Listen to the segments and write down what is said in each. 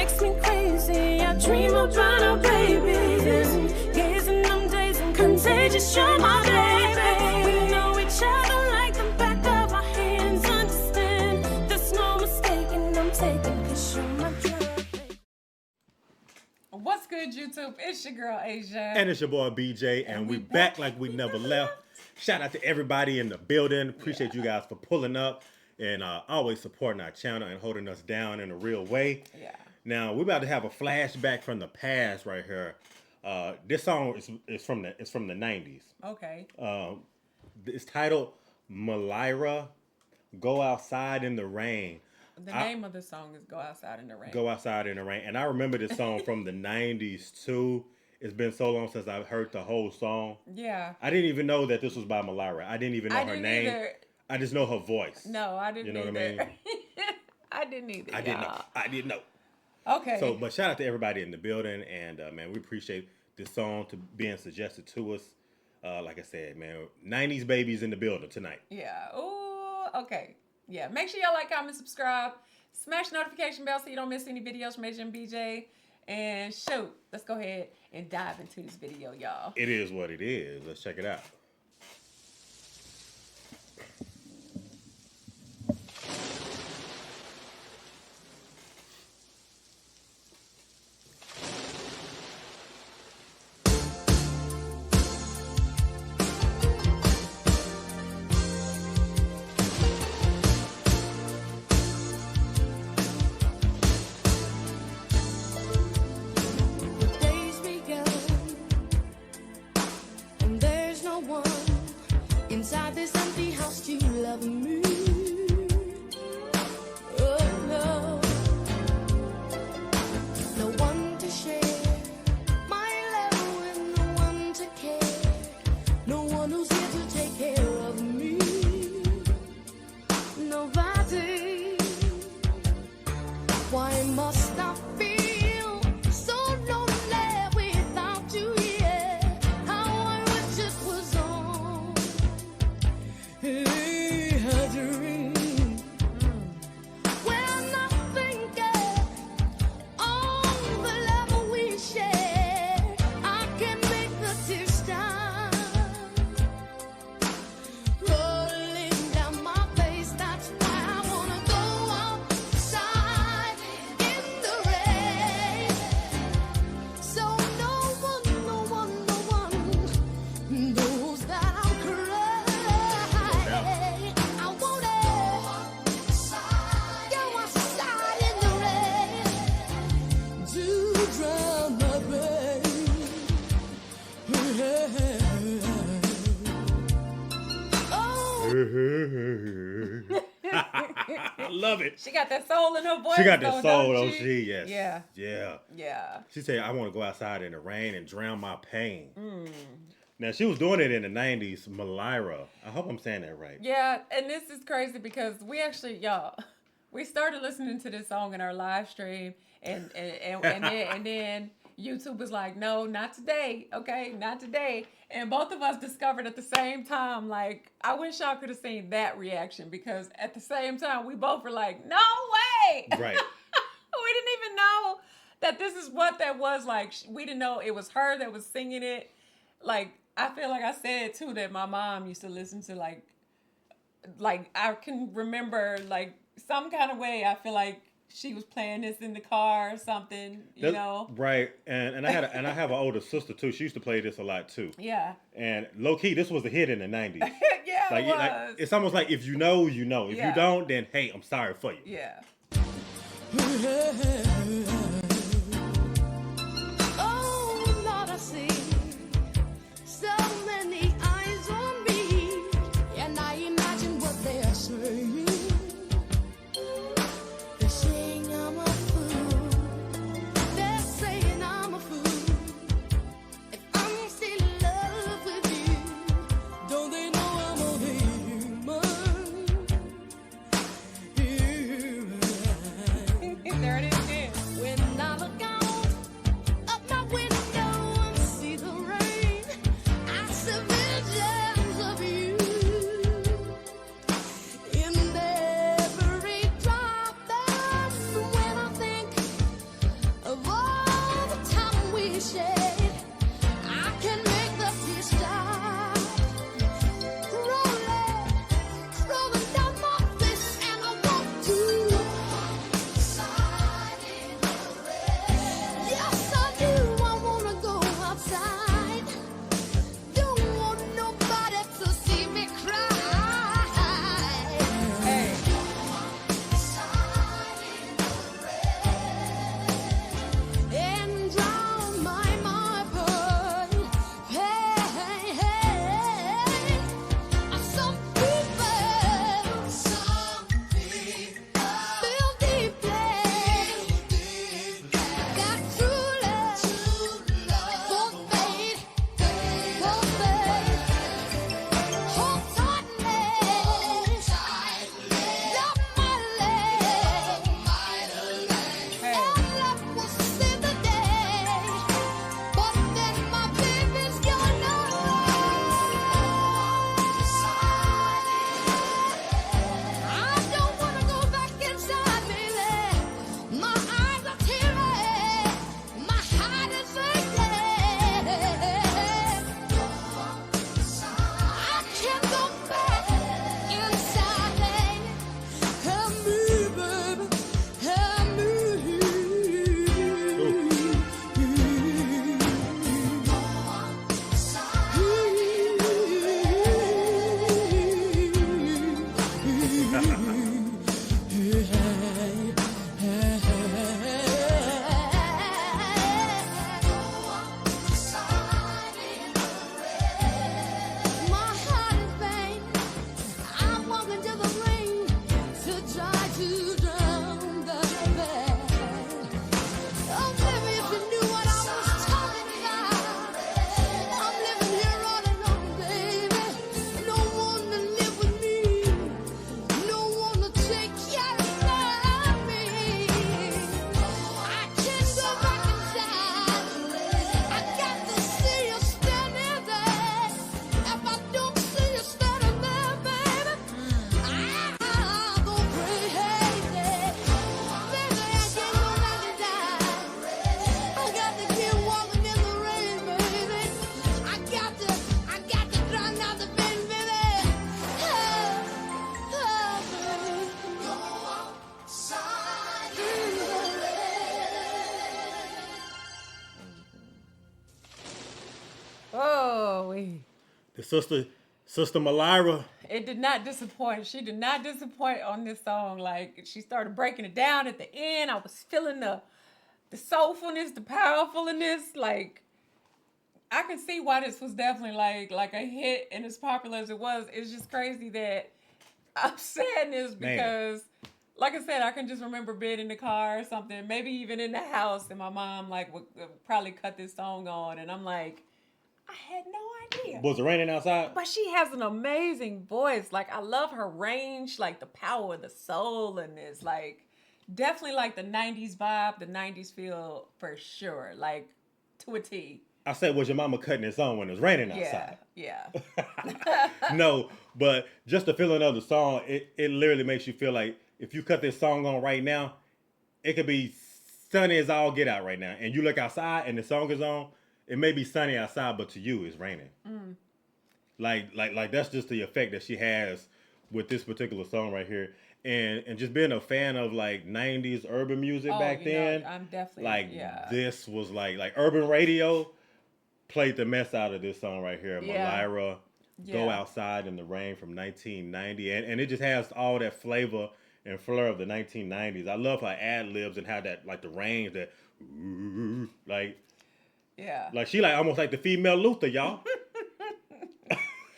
makes me crazy. I dream about our babies, gazing them days and contagious. You're my baby. We know each other like the back of our hands. Understand, there's no mistaking. I'm taking 'cause you're my drug. What's good, YouTube? It's your girl Asia, and it's your boy BJ, and we back like we never left. Shout out to everybody in the building. Appreciate you guys for pulling up and always supporting our channel and holding us down in a real way. Yeah. Now we're about to have a flashback from the past right here. This song is from the 90s. Okay. It's titled MILIRA, Go Outside in the Rain. The name of the song is Go Outside in the Rain. Go Outside in the Rain. And I remember this song from the 90s too. It's been so long since I've heard the whole song. Yeah. I didn't even know that this was by MILIRA. I didn't even know her name. Either. I just know her voice. No, I didn't. You know either. what I mean? I didn't either. I didn't know. Okay. So, but shout out to everybody in the building, and man, we appreciate this song being suggested to us. Like I said, man, 90s babies in the building tonight. Yeah. Ooh. Okay. Yeah. Make sure y'all like, comment, subscribe, smash the notification bell so you don't miss any videos from Asia and BJ. And shoot, let's go ahead and dive into this video, y'all. It is what it is. Let's check it out. Inside this empty house, you love me. Oh no, no one to share my love with, no one to care, no one who's here to take care of me. Nobody. Why must I feel so lonely without you here? How I wish it was on. Hey, a dream. When I think of the love we share, I can make the tears stop rolling down my face. That's why I wanna go outside in the rain. So no one knows that I'm crying. I wanna go outside in the rain to drown my pain. I love it. She got that soul in her voice. She got that though, soul, don't OG, she? yes. Yeah. Yeah. Yeah. She said, I want to go outside in the rain and drown my pain. Now, she was doing it in the 90s, MILIRA. I hope I'm saying that right. Yeah, and this is crazy because we actually, y'all, we started listening to this song in our live stream, and then YouTube was like, no, not today, okay, not today. And both of us discovered at the same time, like, I wish y'all could have seen that reaction because at the same time, we both were like, no way! Right. We didn't even know that this is what that was like. We didn't know it was her that was singing it. Like, I feel like I said too that my mom used to listen to like I can remember like some kind of way. I feel like she was playing this in the car or something, you know. Right, and I have an older sister too. She used to play this a lot too. Yeah. And low key, this was a hit in the 90s. Yeah, like, it was. like it's almost like if you know, you know. If you don't, then hey, I'm sorry for you. Yeah. Oh Lord, I see so many eyes on me, and I imagine what they are saying. They're saying I'm a fool. They're saying I'm a fool. If I'm still in love with you, don't they know I'm a human? Human. There it is again. When The sister MILIRA. It did not disappoint. She did not disappoint on this song. Like, she started breaking it down at the end. I was feeling the soulfulness, the powerfulness. Like, I can see why this was definitely like a hit and as popular as it was. It's just crazy that I'm saying this because, like I said, I can just remember being in the car or something, maybe even in the house, and my mom like would probably cut this song on, and I'm like, I had no idea. Was it raining outside? But she has an amazing voice. Like, I love her range, like the power of the soul in this. Like, definitely like the 90s vibe, the 90s feel for sure. Like, to a T. I said, was your mama cutting this on when it was raining outside? Yeah. No, but just the feeling of the song, it literally makes you feel like if you cut this song on right now, it could be sunny as all get out right now. And you look outside and the song is on, it may be sunny outside, but to you, it's raining. Mm. Like that's just the effect that she has with this particular song right here. And just being a fan of like 90s urban music back then, I'm definitely this was like urban radio played the mess out of this song right here. MILIRA, Go Outside in the Rain from 1990. And it just has all that flavor and flair of the 1990s. I love her ad-libs and how that, like the range, that, like she like almost like the female Luther, y'all.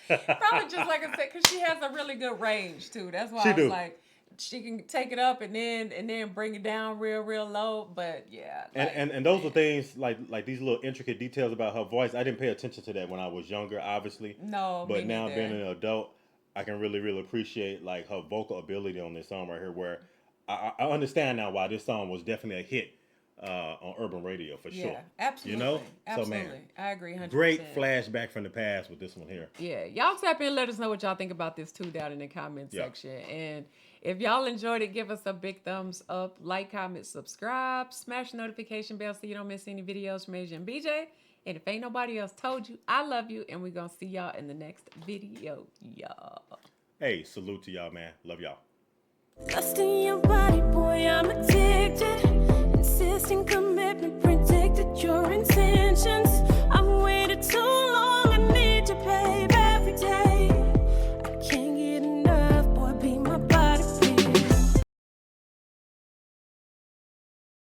Probably just like I said, because she has a really good range too. That's why I was like, she can take it up and then bring it down real low. But yeah, and those are things like these little intricate details about her voice. I didn't pay attention to that when I was younger, obviously. No, but now being an adult, I can really appreciate like her vocal ability on this song right here. Where I understand now why this song was definitely a hit on urban radio for sure. Yeah, absolutely. You know, absolutely. So man, I agree 100%. Great flashback from the past with this one here. Yeah, y'all tap in, let us know what y'all think about this too down in the comment section. And if y'all enjoyed it, give us a big thumbs up, like, comment, subscribe, smash the notification bell so you don't miss any videos from Asia and BJ. And if ain't nobody else told you, I love you, and we're gonna see y'all in the next video, y'all. Hey, salute to y'all, man. Love y'all. Lust in your body, boy, I'm